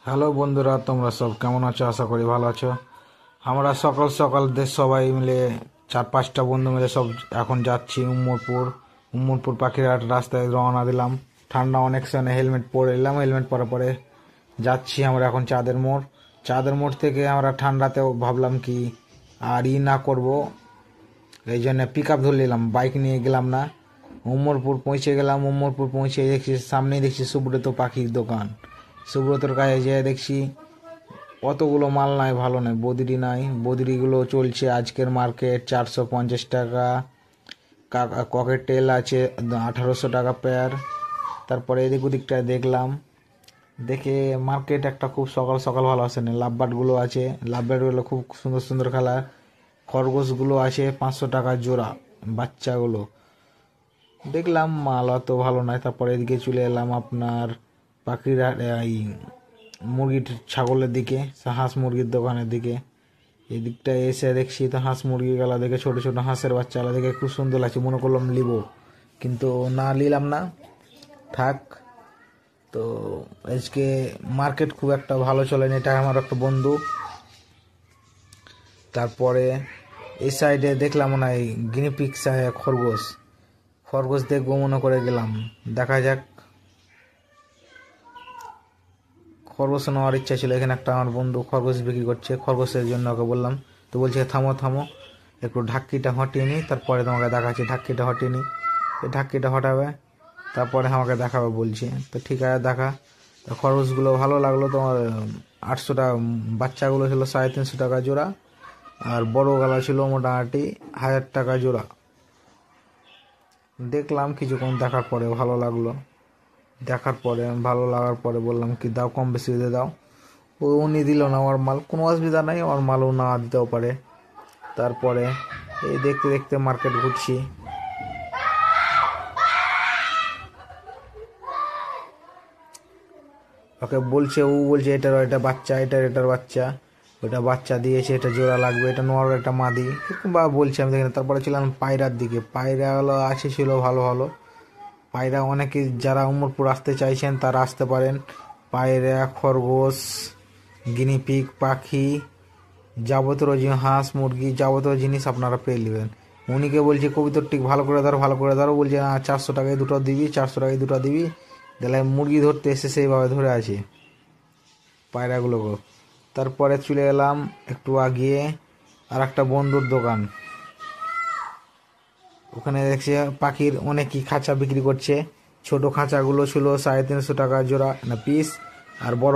Hello বন্ধুরা, তোমরা সব কেমন আছো? আশা করি ভালো আছো। আমরা সকাল সকাল সবাই মিলে 4-5টা বন্ধু মিলে সব এখন যাচ্ছি উম্মরপুর পাখিরহাট রাস্তায় রওনা দিলাম। ঠান্ডা অনেক সময় হেলমেট পরে এলাম, হেলমেট পরার পরে যাচ্ছি আমরা এখন চাঁদের মোড় থেকে আমরা ঠান্ডাতেও ভাবলাম কি আর না করব, এই জন্য পিক আপ ধরে নিলাম, বাইক নিয়ে গেলাম না। উম্মরপুর পৌঁছে দেখছি সামনেই দেখছি সুব্রত পাখির দোকান। সুব্রতর কাছে যেয়ে দেখছি অতগুলো মাল নাই, ভালো নয়, বদরি নাই। বদরিগুলো চলছে আজকের মার্কেট 450 টাকা। ককেটেল আছে 1800 টাকা পেয়ার। তারপরে এদিক ওদিকটা দেখলাম, দেখে মার্কেট একটা খুব সকাল সকাল ভালো আসে না। লাভবার্ডগুলো আছে, লাভবার্ডগুলো খুব সুন্দর সুন্দর কালার। খরগোশগুলো আছে 500 টাকা জোড়া, বাচ্চাগুলো দেখলাম, মাল অত ভালো নয়। তারপরে এদিকে চলে এলাম আপনার পাখির এই মুরগির ছাগলের দিকে, হাঁস মুরগির দোকানের দিকে। এই দিকটা এসে দেখছি তো হাঁস মুরগির গালা দেখে, ছোট ছোট হাঁসের বাচ্চাগুলো দেখে খুব সুন্দর লাগছে, মনে করলাম নিব, কিন্তু না নিলাম না, থাক। তো আজকে মার্কেট খুব একটা ভালো চলেনি, এটা আমার একটা বন্ধু। তারপরে এই সাইডে দেখলাম মনে হয় গিনিপিগ খরগোশ দেখবো মনে করে গেলাম, দেখা যাক। খরগোশ নেওয়ার ইচ্ছা ছিল, এখানে একটা আমার বন্ধু খরগোশ বিক্রি করছে, খরগোশের জন্য ওকে বললাম, তো বলছে থামো থামো একটু ঢাকিটা হটিয়ে নিই, তারপরে তোমাকে দেখাচ্ছি। ঢাকিটা হটিয়ে নিই, এই ঢাকিটা হটাবে, তারপরে আমাকে দেখাবে বলছে। তো ঠিক আছে, দেখা। তো খরগোশগুলো ভালো লাগলো। তোমার 800 টাকা, বাচ্চাগুলো ছিল 350 টাকা জোড়া, আর বড় গালা ছিল মোটামুটি 1000 টাকা জোড়া। দেখলাম কিছুক্ষণ, দেখার পরে ভালো লাগলো। ভালো লাগার পরে বললাম কি দাও, কম বেশি দিয়ে দাও। উনি দিল না আমার মাল, কোনো অসুবিধা নাই, আমার মালও না দিতেও পারে। তারপরে এই দেখতে দেখতে মার্কেট ঘুরছি। ওকে বলছে, ও বলছে এটা বাচ্চা, এটার বাচ্চা, ওটা বাচ্চা দিয়েছে, এটা জোড়া লাগবে, এটা নোয়ার একটা মাদি বা বলছে, আমি দেখি না। তারপরে ছিলাম পায়রার দিকে, পায়রাগুলো আছে ছিল ভালো ভালো পায়রা। অনেকে যারা উমরপুর আসতে চাইছেন তারা আসতে পারেন। পায়রা, খরগোশ, গিনিপিগ পাখি, যাবতীয় হাঁস মুরগি যাবতীয় জিনিস আপনারা পেয়ে নেবেন। উনিকে বলছে কবিতর ঠিক ভালো করে ধরো, বলছে না 400 টাকায় দুটো দিবি, 400 টাকায় দুটো দিবি। তাহলে মুরগি ধরতে এসে সেইভাবে ধরে আছে পায়রাগুলোকে। তারপরে চলে এলাম একটু আগিয়ে আর একটা বন্ধুর দোকান, ওখানে দেখছি পাখির অনেকই খাঁচা বিক্রি করছে। ছোট খাঁচাগুলো ছিল 350 টাকা জোড়া না পিস, আর বড়